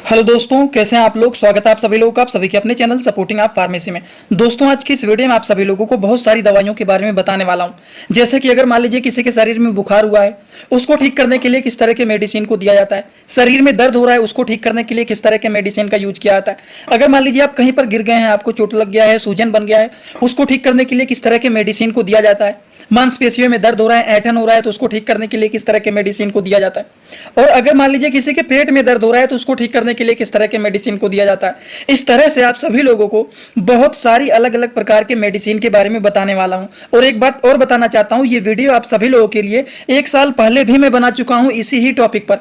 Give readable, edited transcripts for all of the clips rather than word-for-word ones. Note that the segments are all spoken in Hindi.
हेलो दोस्तों, कैसे हैं आप लोग। स्वागत है आप सभी लोगों का आप सभी के अपने चैनल सपोर्टिंग आप फार्मेसी में। दोस्तों, आज की इस वीडियो में आप सभी लोगों को बहुत सारी दवाइयों के बारे में बताने वाला हूं। जैसे कि अगर मान लीजिए किसी के शरीर में बुखार हुआ है, उसको ठीक करने के लिए किस तरह के मेडिसिन को दिया जाता है। शरीर में दर्द हो रहा है, उसको ठीक करने के लिए किस तरह के मेडिसिन का यूज किया जाता है। अगर मान लीजिए आप कहीं पर गिर गए हैं, आपको चोट लग गया है, सूजन बन गया है, उसको ठीक करने के लिए किस तरह के मेडिसिन को दिया जाता है। मांसपेशियों में दर्द हो रहा है, ऐंठन हो रहा है, तो उसको ठीक करने के लिए किस तरह के मेडिसिन को दिया जाता है। और अगर मान लीजिए किसी के पेट में दर्द हो रहा है, तो उसको ठीक करने के लिए किस तरह के मेडिसिन को दिया जाता है। इस तरह से आप सभी लोगों को बहुत सारी अलग अलग प्रकार के मेडिसिन के बारे में बताने वाला हूं। और एक बात और बताना चाहता हूं, ये वीडियो आप सभी लोगों के लिए 1 साल पहले भी मैं बना चुका हूं इसी ही टॉपिक पर।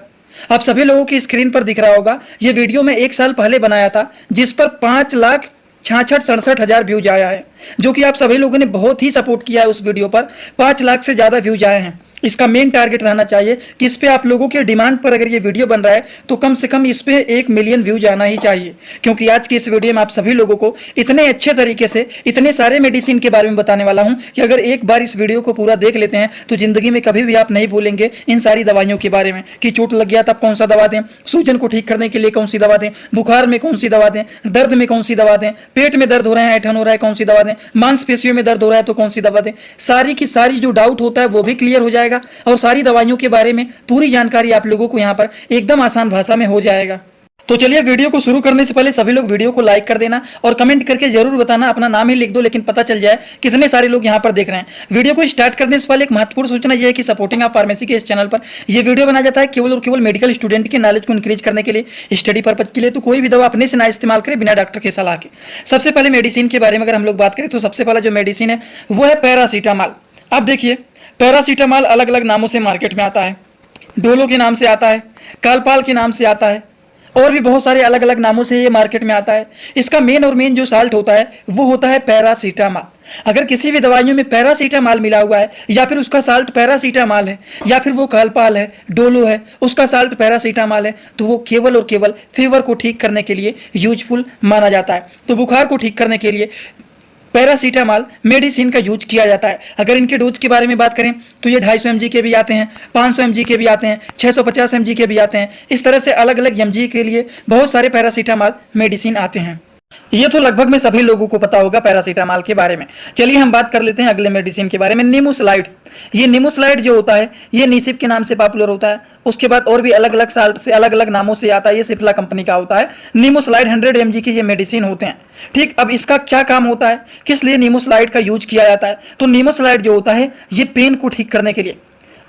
आप सभी लोगों की स्क्रीन पर दिख रहा होगा, ये वीडियो मैं 1 साल पहले बनाया था, जिस पर 5,66,67,000 व्यूज आया है, जो कि आप सभी लोगों ने बहुत ही सपोर्ट किया है। उस वीडियो पर 5 लाख से ज्यादा व्यूज आए हैं। इसका मेन टारगेट रहना चाहिए कि इस पे आप लोगों के डिमांड पर अगर ये वीडियो बन रहा है तो कम से कम इस पे 1 मिलियन व्यूज आना ही चाहिए। क्योंकि आज की इस वीडियो में आप सभी लोगों को इतने अच्छे तरीके से इतने सारे मेडिसिन के बारे में बताने वाला हूं कि अगर एक बार इस वीडियो को पूरा देख लेते हैं तो जिंदगी में कभी भी आप नहीं भूलेंगे इन सारी दवाइयों के बारे में कि चोट लग गया तब कौन सा दवा दें, सूजन को ठीक करने के लिए कौन सी दवा दें, बुखार में कौन सी दवा दें, दर्द में कौन सी दवा दें, पेट में दर्द हो रहा है, ऐंठन हो रहा है, कौन सी दवा दें, मांसपेशियों में दर्द हो रहा है तो कौन सी दवा दें। सारी की सारी जो डाउट होता है वो भी क्लियर हो जाएगा और सारी दवाइयों के बारे में पूरी जानकारी आप लोगों को यहां पर एकदम आसान भाषा में हो जाएगा। तो चलिए वीडियो को शुरू करने से पहले सभी लोग वीडियो को लाइक कर देना और कमेंट करके जरूर बताना, अपना नाम ही लिख दो लेकिन पता चल जाए कितने सारे लोग यहां पर देख रहे हैं। वीडियो को स्टार्ट करने से पहले एक महत्वपूर्ण सूचना यह है कि सपोर्टिंग आप फार्मेसी के इस चैनल पर यह वीडियो बनाया जाता है केवल और केवल मेडिकल स्टूडेंट के नॉलेज को इंक्रीज करने के लिए, स्टडी पर्पज के लिए। तो कोई भी दवा अपने से ना इस्तेमाल करें बिना डॉक्टर की सलाह के। सबसे पहले मेडिसिन के बारे में अगर हम लोग बात करें तो सबसे पहला जो मेडिसिन है वो है पैरासीटामॉल। अब देखिए, पैरासीटामॉल अलग अलग नामों से मार्केट में आता है। डोलो के नाम से आता है, कालपाल के नाम से आता है और भी बहुत सारे अलग अलग नामों से ये मार्केट में आता है। इसका मेन जो साल्ट होता है वो होता है पैरासीटामॉल। अगर किसी भी दवाइयों में पैरासीटामॉल मिला हुआ है या फिर उसका साल्ट पैरासीटामॉल है या फिर वो कालपाल है, डोलो है, उसका साल्ट पैरासीटामॉल है, तो वो केवल और केवल फीवर को ठीक करने के लिए यूजफुल माना जाता है। तो बुखार को ठीक करने के लिए पैरासीटामॉल मेडिसिन का यूज किया जाता है। अगर इनके डोज के बारे में बात करें तो ये 250 mg के भी आते हैं, 500 mg के भी आते हैं, 650 mg के भी आते हैं। इस तरह से अलग अलग mg के लिए बहुत सारे पैरासीटामॉल मेडिसिन आते हैं। ये तो लगभग में सभी लोगों को पता होगा पैरासीटामॉल के बारे में। चलिए हम बात कर लेते हैं अगले मेडिसिन के बारे में, निमोसलाइड। ये निमोसलाइड जो होता है ये निसिप के नाम से पॉपुलर होता है। उसके बाद और भी अलग अलग साल्ट से अलग अलग नामों से आता है। ये सिप्ला कंपनी का होता है। निमोसलाइड 100 mg की ये मेडिसिन होते हैं। ठीक, अब इसका क्या काम होता है, किस लिए निमोसलाइड का यूज किया जाता है। तो निमोसलाइड जो होता है ये पेन को ठीक करने के लिए,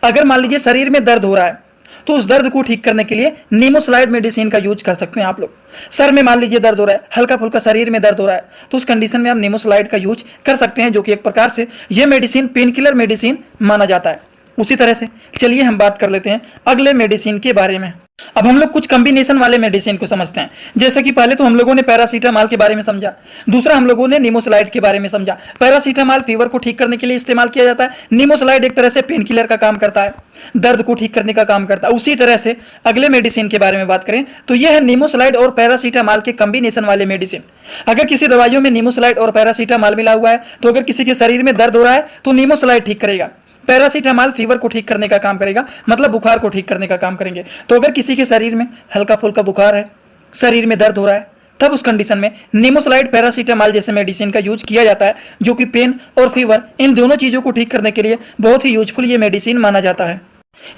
अगर मान लीजिए शरीर में दर्द हो रहा है तो उस दर्द को ठीक करने के लिए निमोसलाइड मेडिसिन का यूज कर सकते हैं आप लोग। सर में मान लीजिए दर्द हो रहा है, हल्का फुल्का शरीर में दर्द हो रहा है, तो उस कंडीशन में आप निमोसलाइड का यूज कर सकते हैं, जो कि एक प्रकार से यह मेडिसिन पेन किलर मेडिसिन माना जाता है। उसी तरह से चलिए हम बात कर लेते हैं अगले मेडिसिन के बारे में। अब हम लोग कुछ कॉम्बिनेशन वाले मेडिसिन को समझते हैं। जैसे कि पहले तो हम लोगों ने पैरासीटामॉल के बारे में समझा, दूसरा हम लोगों ने निमोसलाइड के बारे में समझा। पैरासीटामॉल फीवर को ठीक करने के लिए इस्तेमाल किया जाता है, निमोसलाइड एक तरह से पेन किलर का काम करता है, दर्द को ठीक करने का काम करता है। उसी तरह से अगले मेडिसिन के बारे में बात करें तो यह है निमोसलाइड और पैरासीटामॉल के कॉम्बिनेशन वाले मेडिसिन। अगर किसी दवाइयों में निमोसलाइड और पैरासीटामॉल मिला हुआ है तो अगर किसी के शरीर में दर्द हो रहा है तो निमोसलाइड ठीक करेगा, पैरासीटामॉल फीवर को ठीक करने का काम करेगा, मतलब बुखार को ठीक करने का काम करेंगे। तो अगर किसी के शरीर में हल्का फुल्का बुखार है, शरीर में दर्द हो रहा है, तब उस कंडीशन में निमोसलाइड पैरासीटामॉल जैसे मेडिसिन का यूज किया जाता है, जो कि पेन और फीवर इन दोनों चीजों को ठीक करने के लिए बहुत ही यूजफुल ये मेडिसिन माना जाता है।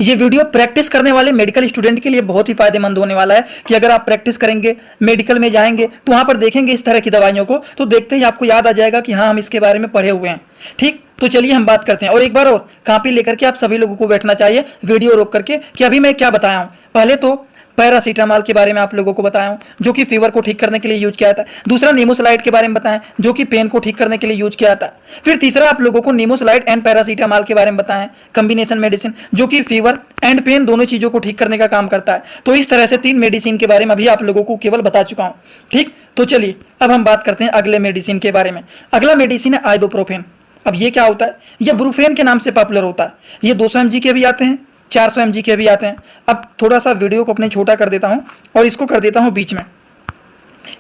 ये वीडियो प्रैक्टिस करने वाले मेडिकल स्टूडेंट के लिए बहुत ही फायदेमंद होने वाला है कि अगर आप प्रैक्टिस करेंगे, मेडिकल में जाएंगे तो वहां पर देखेंगे इस तरह की दवाइयों को, तो देखते ही आपको याद आ जाएगा कि हाँ हम इसके बारे में पढ़े हुए हैं। ठीक, तो चलिए हम बात करते हैं। और एक बार और कॉपी लेकर के आप सभी लोगों को बैठना चाहिए वीडियो रोक करके कि अभी मैं क्या बताया हूं। पहले तो पैरासीटामॉल के बारे में आप लोगों को बताया हूं, जो कि फीवर को ठीक करने के लिए यूज किया जाता है। दूसरा निमोसलाइड के बारे में बताएं, जो कि पेन को ठीक करने के लिए यूज किया जाता है। फिर तीसरा आप लोगों को निमोसलाइड एंड पैरासीटामॉल के बारे में बताएं, कॉम्बिनेशन मेडिसिन, जो कि फीवर एंड पेन दोनों चीजों को ठीक करने का काम करता है। तो इस तरह से 3 मेडिसिन के बारे में अभी आप लोगों को केवल बता चुका हूं। ठीक, तो चलिए अब हम बात करते हैं अगले मेडिसिन के बारे में। अगला मेडिसिन है आइबुप्रोफेन। अब ये क्या होता है, यह ब्रूफेन के नाम से पॉपुलर होता है। ये 200 mg के भी आते हैं, 400 mg के भी आते हैं। अब थोड़ा सा वीडियो को अपने छोटा कर देता हूं और इसको कर देता हूं बीच में।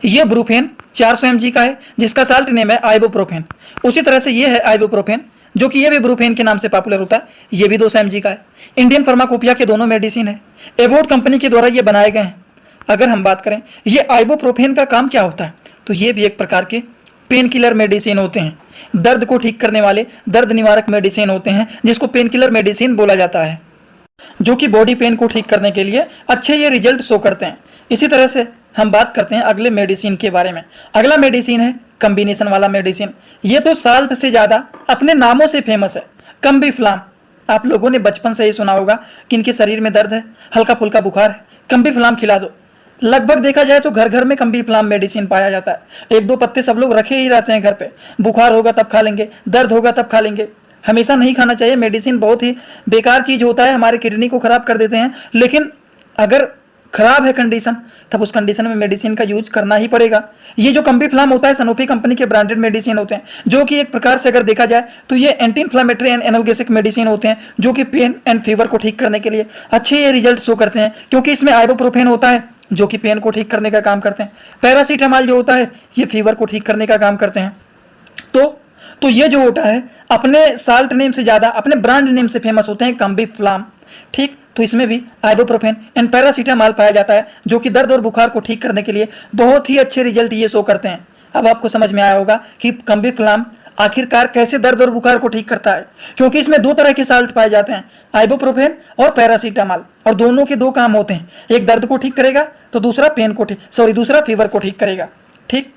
यह ब्रूफेन 400 mg का है, जिसका साल्ट नेम है आइबुप्रोफेन। उसी तरह से यह है आइबुप्रोफेन, जो कि ये भी ब्रूफेन के नाम से पॉपुलर होता है। ये भी 200 mg का है। इंडियन फार्माकोपिया के दोनों मेडिसिन है, एबोट कंपनी के द्वारा ये बनाए गए हैं। अगर हम बात करें ये आइबुप्रोफेन का काम क्या होता है, तो ये भी एक प्रकार के पेन किलर मेडिसिन होते हैं। दर्द को ठीक करने वाले दर्द निवारक मेडिसिन होते हैं, जिसको पेन किलर मेडिसिन बोला जाता है, जो कि बॉडी पेन को ठीक करने के लिए अच्छे ये रिजल्ट शो करते हैं। इसी तरह से हम बात करते हैं अगले मेडिसिन के बारे में। अगला मेडिसिन है कम्बिनेशन वाला मेडिसिन। ये तो साल्ट से ज़्यादा अपने नामों से फेमस है, कम्बीफ्लाम। आप लोगों ने बचपन से ही सुना होगा कि इनके शरीर में दर्द है, हल्का फुल्का बुखार है, कम्बीफ्लाम खिला दो। लगभग देखा जाए तो घर घर में कम्बीफ्लाम मेडिसिन पाया जाता है। एक दो पत्ते सब लोग रखे ही रहते हैं घर पे। बुखार होगा तब खा लेंगे, दर्द होगा तब खा लेंगे। हमेशा नहीं खाना चाहिए, मेडिसिन बहुत ही बेकार चीज़ होता है, हमारे किडनी को खराब कर देते हैं। लेकिन अगर खराब है कंडीशन, तब उस कंडीशन में मेडिसिन का यूज करना ही पड़ेगा। ये जो कम्बीफ्लाम होता है सनोफी कंपनी के ब्रांडेड मेडिसिन होते हैं, जो कि एक प्रकार से अगर देखा जाए तो ये एंटी इन्फ्लामेटरी एंड एनाल्गेसिक मेडिसिन होते हैं, जो कि पेन एंड फीवर को ठीक करने के लिए अच्छे ये रिजल्ट शो करते हैं, क्योंकि इसमें आइबुप्रोफेन होता है जो कि पेन को ठीक करने का काम करते हैं। पैरासीटामॉल जो होता है ये फीवर को ठीक करने का काम करते हैं। तो ये जो होता है अपने साल्ट नेम से ज़्यादा अपने ब्रांड नेम से फेमस होते हैं कम्बीफ्लाम। ठीक, तो इसमें भी आइबुप्रोफेन एंड पैरासीटामॉल पाया जाता है, जो कि दर्द और बुखार को ठीक करने के लिए बहुत ही अच्छे रिजल्ट ये शो करते हैं। अब आपको समझ में आया होगा कि कम्बीफ्लाम आखिरकार कैसे दर्द और बुखार को ठीक करता है, क्योंकि इसमें दो तरह के साल्ट पाए जाते हैं, आइबुप्रोफेन और पैरासीटामॉल, और दोनों के दो काम होते हैं। एक दर्द को ठीक करेगा तो दूसरा दूसरा फीवर को ठीक करेगा। ठीक,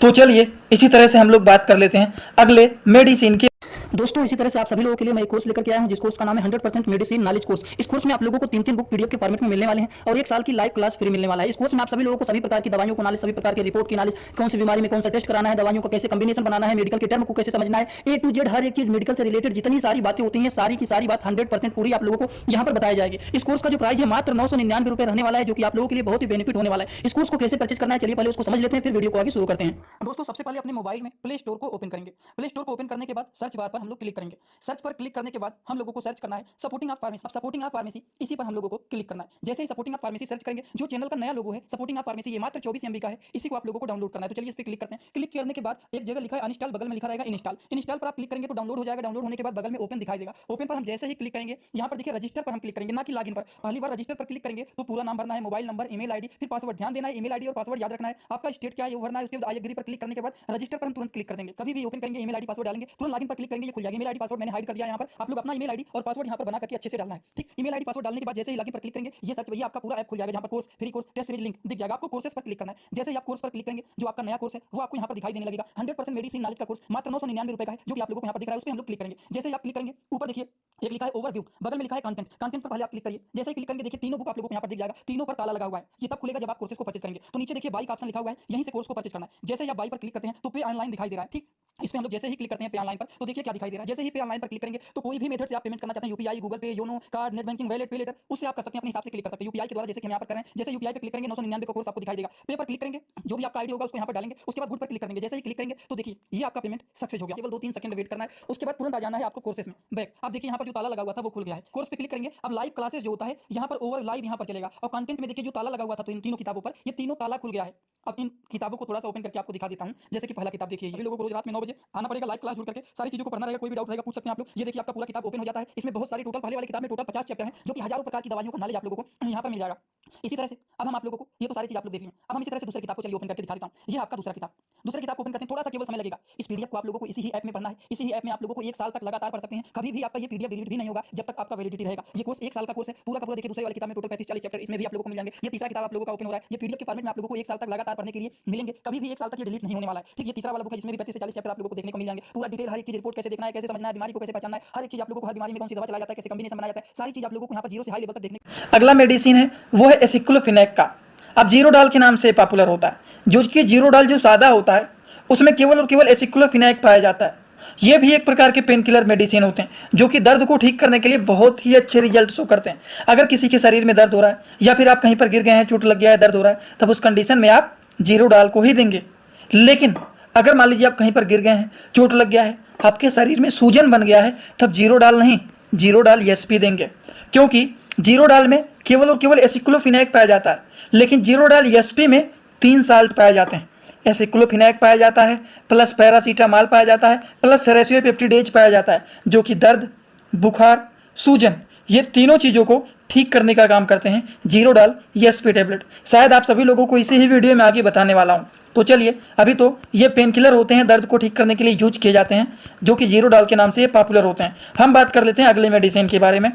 तो चलिए इसी तरह से हम लोग बात कर लेते हैं अगले मेडिसिन के। दोस्तों इसी तरह से आप सभी लोगों के लिए मैं एक कोर्स लेकर के आया हूं, जिस कोर्स का नाम है 100% मेडिसिन नॉलेज कोर्स। इस कोर्स में आप लोगों को 3 बुक पीडीएफ के फॉर्मेट में मिलने वाले हैं और 1 साल की लाइव क्लास फ्री मिलने वाला है। इस कोर्स में आप सभी लोगों को सभी प्रकार की दवाइयों को नॉलेज, सभी प्रकार के रिपोर्ट की नॉलेज, कौन सी बीमारी में कौन सा टेस्ट कराना है, दवाइयों का कैसे कॉम्बिनेशन बनाना है, मेडिकल के टर्म को कैसे समझना है, ए टू जेड हर एक चीज मेडिकल से रिलेटेड जितनी सारी बातें होती हैं, सारी की सारी बात 100% पूरी आप लोगों को यहाँ पर बताई जाएगी। इस कोर्स का जो प्राइस है मात्र 999 रुपए रहने वाला है, जो कि आप लोगों के लिए बहुत ही बेनिफिट होने वाला है। इस कोर्स को कैसे परचेज करना है चलिए पहले उसको समझ लेते हैं, फिर वीडियो को आगे शुरू करते हैं। दोस्तों सबसे पहले अपने मोबाइल में प्ले स्टोर को ओपन करेंगे। प्ले स्टोर को ओपन करने के बाद सर्च बार पर हम लोग क्लिक करेंगे। सर्च पर क्लिक करने के बाद हम लोगों को सर्च करना है supporting of pharmacy. Supporting of pharmacy इसी पर हम लोगों को क्लिक करना है। जैसे ही सपोर्टिंग ऑफ फार्मेसी सर्च करेंगे, जो चैनल का नया लोगो है सपोर्टिंग ऑफ फार्मेसी, ये मात्र 24 MB का है, इसी को आप लोगों को डाउनलोड करना है। तो चलिए इस पर क्लिक करते हैं। क्लिक करने के बाद एक जगह लिखा है अनइंस्टॉल, बगल में लिखा रहेगा इंस्टॉल। इंस्टॉल पर आप क्लिक करेंगे तो डाउनलोड हो जाएगा। डाउनलोड होने के बाद बगल में ओपन दिखाई देगा। ओपन पर हम जैसे ही क्लिक करेंगे, यहाँ पर देखिए रजिस्टर पर हम क्लिक करेंगे, ना कि लॉगिन पर। पहली बार रजिस्टर पर क्लिक करेंगे तो पूरा नाम भरना है, मोबाइल नंबर, ईमेल आईडी, फिर पासवर्ड। ध्यान देना है ईमेल आईडी और पासवर्ड याद रखना है। आपका स्टेट क्या है वो भरना है। उसके बाद आई एग्री पर क्लिक करने के बाद रजिस्टर पर हम तुरंत क्लिक कर देंगे। कभी भी ओपन करेंगे ईमेल आईडी पासवर्ड डालेंगे, तुरंत लॉगिन पर क्लिक करेंगे, ये खुल जाएगा। ईमेल आईडी पासवर्ड मैंने हाइड कर दिया। यहाँ पर आप लोग अपना ईमेल आईडी और पासवर्ड यहाँ पर बना करके अच्छे से डालना है। ठीक, ईमेल आईडी पासवर्ड डालने के बाद जैसे ही लॉगिन पर क्लिक करेंगे, ये सर्च भैया आपका पूरा ऐप खुल जाएगा, जहाँ पर course, free course, test series link दिख जाएगा। आपको कोर्सेस पर क्लिक करना है। जैसे ही आप कोर्स पर क्लिक करेंगे, जो आपका नया कोर्स है वो आपको यहाँ पर दिखाई देने लगेगा। 100% मेडिसिन नॉलेज का कोर्स मात्र 999 रुपए का है, जो कि आप लोगों को यहाँ पर दिख रहा है। उस पर हम लोग क्लिक करेंगे। जैसे ही आप क्लिक करेंगे, ऊपर देखिए एक लिखा है ओवरव्यू, बगल में लिखा है कंटेंट। कंटेंट पर पहले आप क्लिक करिए। जैसे ही क्लिक करेंगे देखिए तीनों बुक आप लोगों को यहाँ पर दिख जाएगा। तीनों पर ताला लगा हुआ है। ये तब खुलेगा जब आप कोर्सेस को परचेज करेंगे। तो नीचे देखिए बाई का ऑप्शन लिखा हुआ है, यहीं से कोर्स को परचेज करना है। जैसे ही आप बाई पर क्लिक करते हैं तो पे ऑनलाइन दिखाई दे रहा है। ठीक, इसमें हम लोग जैसे ही क्लिक करते हैं पे ऑनलाइन पर, तो देखिए क्या दिखाई दे रहा है। जैसे ही पे ऑनलाइन पर क्लिक करेंगे तो कोई भी मेथड से आप पेमेंट करना चाहते हैं, यूपीआई, गूगल पे, YONO, card, net banking, wallet, पे लेटर, उससे आप कर सकते हैं, अपने हिसाब से क्लिक कर सकते हैं। यूपीआई के द्वारा जैसे कि हम यहाँ पर कर रहे हैं। जैसे यूपीआई पे क्लिक करेंगे 999 का कोर्स आपको दिखाई देगा। पे पर क्लिक करेंगे, जो भी आपका आईडी होगा उसको यहाँ पर डालेंगे। उसके बाद गुड पर क्लिक करेंगे। जैसे ही क्लिक करेंगे तो देखिए ये आपका पेमेंट सक्सेस हो गया। केवल 2-3 सेकंड वेट करना है। उसके बाद तुरंत आ जाना है आपको कोर्सेस में बैक। आप देखिए यहाँ पर जो ताला लगा हुआ था वो खुल गया है। कोर्स पे क्लिक करेंगे। अब लाइव क्लासेस जो होता है यहाँ पर ओवर लाइव यहाँ पर चलेगा। और कंटेंट में देखिए जो ताला लगा हुआ था, तो इन तीनों किताबों पर ये तीनों ताला खुल गया है। अब इन किताबों को थोड़ा सा ओपन करके आपको दिखा देता हूं। जैसे कि पहला किताब देखिए, ये लोगों को रोज रात में 9 बजे आना पड़ेगा, लाइव क्लास जुड़ करके सारी चीजों को पढ़ना रहेगा। कोई भी डाउट रहेगा पूछ सकते हैं आप लोग। ये देखिए आपका पूरा किताब ओपन हो जाता है। इसमें बहुत सारी टोटल पहले वाली किताब में टोटल 50 चैप्टर हैं, जो कि हजारों प्रकार की दवाइयों का नॉलेज आप लोगों को यहाँ पर मिल जाएगा। इसी तरह से अब हम आप लोगों को ये तो सारी चीज आप लोग देख लें। अब हम इसी तरह से दूसरी किताब को चलिए ओपन करके दिखा देता हूँ। ये आपका दूसरा किताब। दूसरी किताब ओपन करते हैं, थोड़ा सा केवल समय लगेगा। इस पीडीएफ को आप लोगों को इसी ही ऐप में पढ़ना है। इसी ही ऐप में आप लोगों को 1 साल तक लगातार पढ़ सकते हैं। कभी भी आपका ये पीडीएफ डिलीट भी नहीं होगा जब तक आपका वैलिडिटी रहेगा। ये कोर्स 1 साल का कोर्स है, पूरा का पूरा। देखिए दूसरी वाली किताब में टोटल 35-40 चैप्टर इसमें भी आप लोगों को मिल जाएंगे। ये तीसरा किताब आप लोगों का ओपन हो रहा है। ये पीडीएफ के फॉर्मेट में आप लोगों को 1 साल तक लगातार पढ़ने के लिए मिलेंगे। कभी भी 1 साल तक ये डिलीट नहीं होने वाला है। ठीक, ये तीसरा वाला बुक है जिसमें भी 25 से 40 चैप्टर आप लोगों को देखने को मिल जाएंगे। पूरा डिटेल हर एक चीज, रिपोर्ट कैसे देखना है, कैसे समझना है, बीमारी को कैसे पहचानना है, हर एक चीज आप लोगों को, हर बीमारी में कौन सी दवा चलाया जाता है, कैसे कॉम्बिनेशन बनाया जाता है, सारी चीज आप लोगों को यहाँ पर 0 से हाई लेवल तक देखने। अगला मेडिसिन है वो है एसिक्लोफिनेक का। अब जीरोडाल के नाम से पॉपुलर होता है, जो कि जीरोडाल जो सादा होता है उसमें केवल और केवल एसिक्लोफिनेक पाया जाता है। ये भी एक प्रकार के पेन किलर मेडिसिन होते हैं, जो कि दर्द को ठीक करने के लिए बहुत ही अच्छे रिजल्ट शो करते हैं। अगर किसी के शरीर में दर्द हो रहा है या फिर आप कहीं पर गिर गए हैं, चोट लग गया है, दर्द हो रहा है, तब उस कंडीशन में आप जीरोडाल को ही देंगे। लेकिन अगर मान लीजिए आप कहीं पर गिर गए हैं, चोट लग गया है, आपके शरीर में सूजन बन गया है, तब जीरोडाल नहीं, जीरोडाल एसपी देंगे। क्योंकि जीरोडाल में केवल और केवल एसिक्लोफिनेक पाया जाता है, लेकिन जीरोडाल एसपी में 3 साल्ट पाए जाते हैं। एसिक्लोफिनेक पाया जाता है, प्लस पैरासीटामॉल पाया जाता है, प्लस सेरेसियोपेप्टिडेज पाया जाता है, जो कि दर्द, बुखार, सूजन, ये तीनों चीज़ों को ठीक करने का काम करते हैं जीरोडाल ESP टैबलेट। शायद आप सभी लोगों को इसी ही वीडियो में आगे बताने वाला हूं। तो चलिए, अभी तो ये पेन किलर होते हैं, दर्द को ठीक करने के लिए यूज किए जाते हैं, जो कि जीरोडाल के नाम से ये पॉपुलर होते हैं। हम बात कर लेते हैं अगले मेडिसिन के बारे में।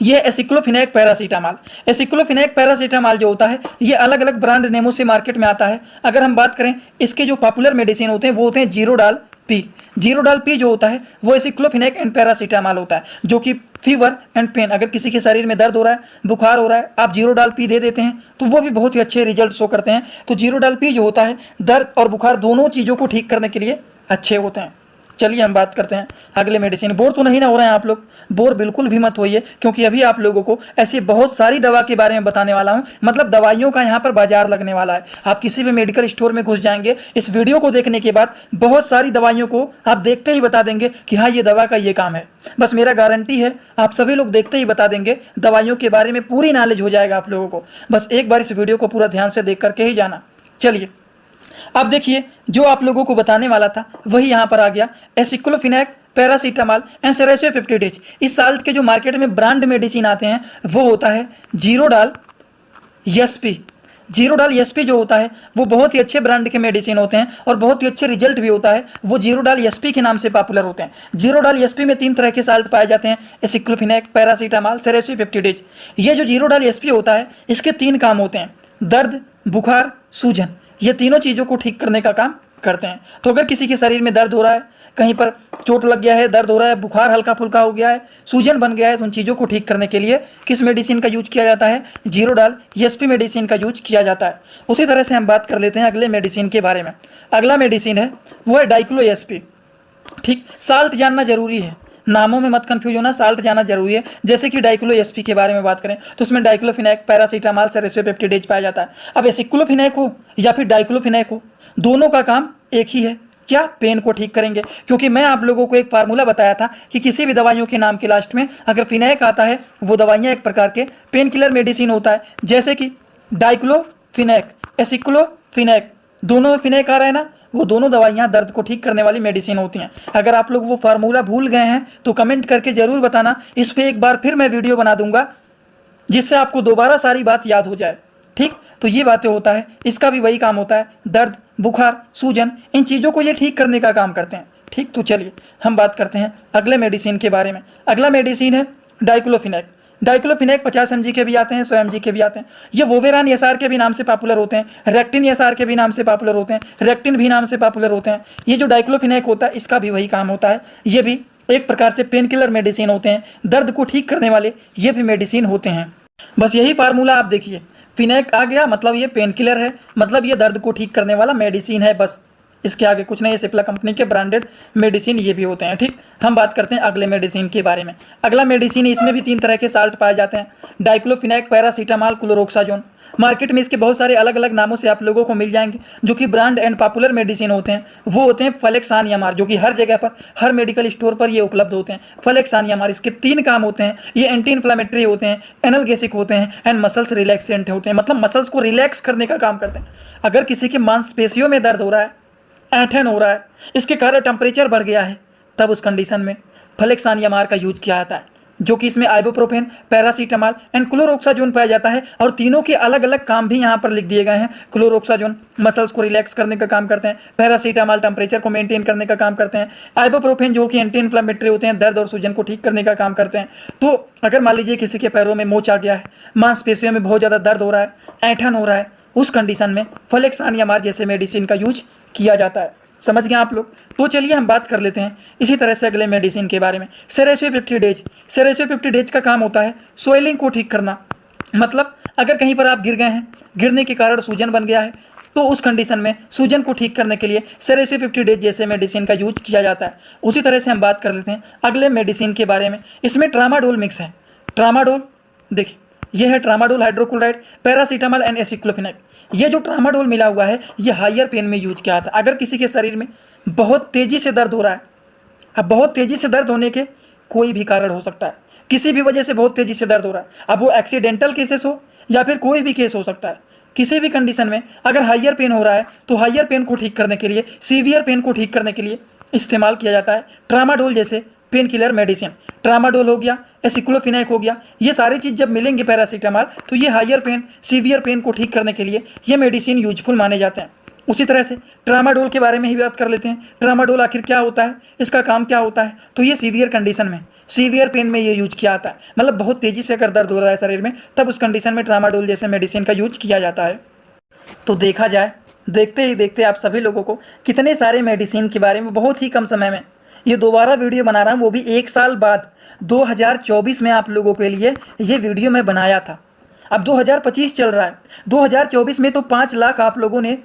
ये एसिक्लोफिनेक पैरासीटामॉल। एसिक्लोफिनेक पैरासीटामॉल जो होता है ये अलग अलग ब्रांड नेमों से मार्केट में आता है। अगर हम बात करें इसके जो पॉपुलर मेडिसिन होते हैं वो होते हैं जीरोडाल पी। जीरोडाल पी जो होता है वो एसिक्लोफिनेक एंड पैरासीटामॉल होता है, जो कि फीवर एंड पेन, अगर किसी के शरीर में दर्द हो रहा है, बुखार हो रहा है, आप जीरोडाल पी दे देते हैं तो वो भी बहुत ही अच्छे रिजल्ट शो करते हैं। तो जीरोडाल पी जो होता है दर्द और बुखार दोनों चीज़ों को ठीक करने के लिए अच्छे होते हैं। चलिए हम बात करते हैं अगले मेडिसिन। बोर तो नहीं ना हो रहे हैं आप लोग? बोर बिल्कुल भी मत होइए, क्योंकि अभी आप लोगों को ऐसी बहुत सारी दवा के बारे में बताने वाला हूं। मतलब दवाइयों का यहाँ पर बाजार लगने वाला है। आप किसी भी मेडिकल स्टोर में घुस जाएंगे, इस वीडियो को देखने के बाद बहुत सारी दवाइयों को आप देखते ही बता देंगे कि हाँ ये दवा का ये काम है। बस मेरा गारंटी है, आप सभी लोग देखते ही बता देंगे, दवाइयों के बारे में पूरी नॉलेज हो जाएगा आप लोगों को। बस एक बार इस वीडियो को पूरा ध्यान से देख करके ही जाना। चलिए अब देखिए, जो आप लोगों को बताने वाला था वही यहाँ पर आ गया, एसिक्लोफिनेक पैरासीटामॉल एंड सेरेसोपेप्टिडेज। इस साल्ट के जो मार्केट में ब्रांड मेडिसिन आते हैं वो होता है जीरोडाल ESP। जीरोडाल ESP जो होता है वो बहुत ही अच्छे ब्रांड के मेडिसिन होते हैं और बहुत ही अच्छे रिजल्ट भी होता है। वो जीरोडाल ESP के नाम से पॉपुलर होते हैं। जीरोडाल ESP में 3 तरह के साल्ट पाए जाते हैं, एसिक्लोफिनेक, पैरासीटामॉल, सेरेसोपेप्टिडेज। ये जो जीरोडाल ESP होता है इसके 3 काम होते हैं, दर्द, बुखार, सूजन। ये तीनों चीज़ों को ठीक करने का काम करते हैं। तो अगर किसी के शरीर में दर्द हो रहा है, कहीं पर चोट लग गया है, दर्द हो रहा है, बुखार हल्का फुल्का हो गया है, सूजन बन गया है, तो उन चीज़ों को ठीक करने के लिए किस मेडिसिन का यूज किया जाता है? जीरोडाल ESP मेडिसिन का यूज किया जाता है। उसी तरह से हम बात कर लेते हैं अगले मेडिसिन के बारे में। अगला मेडिसिन है वो है डाइक्लो ESP। ठीक, साल्ट जानना जरूरी है, नामों में मत कंफ्यूज होना, साल्ट जाना जरूरी है। जैसे कि डाइक्लो ESP के बारे में बात करें तो उसमें डाइक्लोफिनेक, पैरासीटामॉल, सेरेसोपेप्टिडेज पाया जाता है। अब एसिक्लोफिनेक हो या फिर डाइक्लोफिनेक हो, दोनों का काम एक ही है, क्या? पेन को ठीक करेंगे। क्योंकि मैं आप लोगों को एक फार्मूला बताया था कि किसी भी दवाइयों के नाम के लास्ट में अगर फिनेक आता है, वो दवाइयाँ एक प्रकार के पेन किलर मेडिसिन होता है। जैसे कि डाइक्लोफिनेक, एसिक्लोफिनेक, दोनों में फिनेक आ रहा है ना, वो दोनों दवाइयाँ दर्द को ठीक करने वाली मेडिसिन होती हैं। अगर आप लोग वो फार्मूला भूल गए हैं तो कमेंट करके ज़रूर बताना, इस पर एक बार फिर मैं वीडियो बना दूंगा जिससे आपको दोबारा सारी बात याद हो जाए। ठीक, तो ये बातें होता है, इसका भी वही काम होता है, दर्द, बुखार, सूजन, इन चीज़ों को ये ठीक करने का काम करते हैं। ठीक, तो चलिए हम बात करते हैं अगले मेडिसिन के बारे में। अगला मेडिसिन है डाइक्लोफिनेक। डाइक्लोफिनेक 50 mg के भी आते हैं, 100 mg के भी आते हैं। ये वोवेरान ESR के भी नाम से पॉपुलर होते हैं, रेक्टिन ESR के भी नाम से पॉपुलर होते हैं, रेक्टिन भी नाम से पॉपुलर होते हैं। ये जो डाइक्लोफिनेक होता है इसका भी वही काम होता है। ये भी एक प्रकार से पेन किलर मेडिसिन होते हैं, दर्द को ठीक करने वाले ये भी मेडिसिन होते हैं। बस यही फार्मूला आप देखिए, फिनेक आ गया मतलब ये पेन किलर है, मतलब ये दर्द को ठीक करने वाला मेडिसिन है। बस इसके आगे कुछ नहीं। सिप्ला कंपनी के ब्रांडेड मेडिसिन ये भी होते हैं। ठीक, हम बात करते हैं अगले मेडिसिन के बारे में। अगला मेडिसिन, इसमें भी 3 तरह के साल्ट पाए जाते हैं, डाइक्लोफिनेक, पैरासीटामॉल, क्लोरोक्साजोन। मार्केट में इसके बहुत सारे अलग अलग नामों से आप लोगों को मिल जाएंगे। जो कि ब्रांड एंड पॉपुलर मेडिसिन होते हैं वो होते हैं फ्लेक्सानियामार, जो कि हर जगह पर, हर मेडिकल स्टोर पर ये उपलब्ध होते हैं। फ्लेक्सानियामार, इसके 3 काम होते हैं। ये एंटी इन्फ्लामेटरी होते हैं, एनाल्गेसिक होते हैं एंड मसल्स रिलैक्सेंट होते हैं, मतलब मसल्स को रिलैक्स करने का काम करते हैं। अगर किसी के मांसपेशियों में दर्द हो रहा है, ऐंठन हो रहा है, इसके कारण टेम्परेचर बढ़ गया है, तब उस कंडीशन में फ्लेक्सानियामार का यूज किया जाता है, जो कि इसमें आइबुप्रोफेन, पैरासीटामॉल एंड क्लोरोक्साजोन पाया जाता है। और तीनों के अलग अलग काम भी यहाँ पर लिख दिए गए हैं। क्लोरोक्साजोन मसल्स को रिलैक्स करने का काम करते हैं, पैरासीटामॉल टेम्परेचर को मेंटेन करने का काम करते हैं, आइबुप्रोफेन जो कि एंटी इन्फ्लेमेटरी होते हैं, दर्द और सूजन को ठीक करने का काम करते हैं। तो अगर मान लीजिए किसी के पैरों में मोच आ गया है, मांसपेशियों में बहुत ज़्यादा दर्द हो रहा है, ऐंठन हो रहा है, उस कंडीशन में फ्लेक्सानियामार जैसे मेडिसिन का यूज किया जाता है। समझ गए आप लोग? तो चलिए हम बात कर लेते हैं इसी तरह से अगले मेडिसिन के बारे में। सेरेसोपेप्टिडेज। सेरेसोपेप्टिडेज का काम होता है स्वेलिंग को ठीक करना। मतलब अगर कहीं पर आप गिर गए हैं, गिरने के कारण सूजन बन गया है, तो उस कंडीशन में सूजन को ठीक करने के लिए सेरेसोपेप्टिडेज जैसे मेडिसिन का यूज किया जाता है। उसी तरह से हम बात कर लेते हैं अगले मेडिसिन के बारे में। इसमें ट्रामाडोल मिक्स है। ट्रामाडोल देखिए, यह है tramadol hydrochloride, paracetamol and aceclofenac. ये जो ट्रामाडोल मिला हुआ है ये हायर पेन में यूज किया था। अगर किसी के शरीर में बहुत तेज़ी से दर्द हो रहा है, अब बहुत तेज़ी से दर्द होने के कोई भी कारण हो सकता है, किसी भी वजह से बहुत तेज़ी से दर्द हो रहा है, अब वो एक्सीडेंटल केसेस हो या फिर कोई भी केस हो सकता है। किसी भी कंडीशन में अगर हायर पेन हो रहा है तो हायर पेन को ठीक करने के लिए, सीवियर पेन को ठीक करने के लिए इस्तेमाल किया जाता है ट्रामाडोल जैसे पेन किलर मेडिसिन, ट्रामाडोल हो गया, एसिक्लोफिनैक हो गया, ये सारी चीज़ जब मिलेंगे पैरासीटामॉल, तो ये हायर पेन, सीवियर पेन को ठीक करने के लिए ये मेडिसिन यूजफुल माने जाते हैं। उसी तरह से ट्रामाडोल के बारे में ही बात कर लेते हैं। ट्रामाडोल आखिर क्या होता है, इसका काम क्या होता है? तो ये सीवियर कंडीशन में, सीवियर पेन में ये यूज किया जाता है, मतलब बहुत तेज़ी से अगर दर्द हो रहा है शरीर में, तब उस कंडीशन में ट्रामाडोल जैसे मेडिसिन का यूज किया जाता है। तो देखा जाए, देखते ही देखते आप सभी लोगों को कितने सारे मेडिसिन के बारे में बहुत ही कम समय में ये दोबारा वीडियो बना रहा हूँ, वो भी 1 साल बाद 2024 में आप लोगों के लिए ये वीडियो मैं बनाया था। अब 2025 चल रहा है, 2024 में तो 5 लाख आप लोगों ने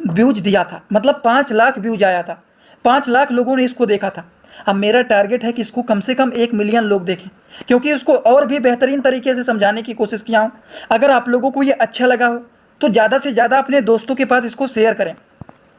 व्यूज दिया था, मतलब 5 लाख व्यूज आया था, 5 लाख लोगों ने इसको देखा था। अब मेरा टारगेट है कि इसको कम से कम 1 मिलियन लोग देखें, क्योंकि उसको और भी बेहतरीन तरीके से समझाने की कोशिश किया हूँ। अगर आप लोगों को ये अच्छा लगा हो तो ज़्यादा से ज़्यादा अपने दोस्तों के पास इसको शेयर करें।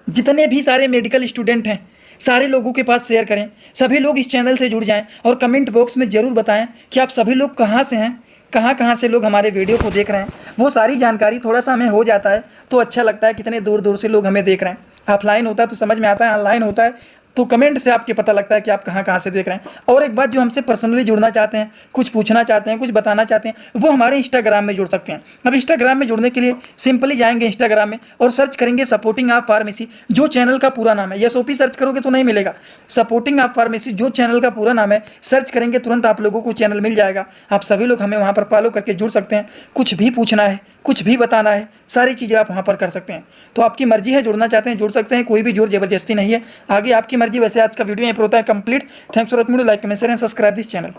जितने भी सारे मेडिकल स्टूडेंट हैं सारे लोगों के पास शेयर करें, सभी लोग इस चैनल से जुड़ जाएं और कमेंट बॉक्स में ज़रूर बताएं कि आप सभी लोग कहाँ से हैं, कहाँ कहाँ से लोग हमारे वीडियो को देख रहे हैं। वो सारी जानकारी थोड़ा सा हमें हो जाता है तो अच्छा लगता है, कितने दूर दूर से लोग हमें देख रहे हैं। ऑफलाइन होता है तो समझ में आता है, ऑनलाइन होता है तो कमेंट से आपके पता लगता है कि आप कहाँ कहाँ से देख रहे हैं। और एक बात, जो हमसे पर्सनली जुड़ना चाहते हैं, कुछ पूछना चाहते हैं, कुछ बताना चाहते हैं, वो हमारे इंस्टाग्राम में जुड़ सकते हैं। अब इंस्टाग्राम में जुड़ने के लिए सिंपली जाएंगे इंस्टाग्राम में और सर्च करेंगे सपोर्टिंग आप फार्मेसी, जो चैनल का पूरा नाम है। एसओपी सर्च करोगे तो नहीं मिलेगा, सपोर्टिंग आप फार्मेसी जो चैनल का पूरा नाम है, सर्च करेंगे तुरंत आप लोगों को चैनल मिल जाएगा। आप सभी लोग हमें वहाँ पर फॉलो करके जुड़ सकते हैं। कुछ भी पूछना है, कुछ भी बताना है, सारी चीज़ें आप वहाँ पर कर सकते हैं। तो आपकी मर्जी है, जुड़ना चाहते हैं जुड़ सकते हैं, कोई भी जोर जबरदस्ती नहीं है, आगे आपकी मर्जी। वैसे आज का वीडियो यहीं पर होता है complete. Thanks for watching, like comment share and subscribe this channel.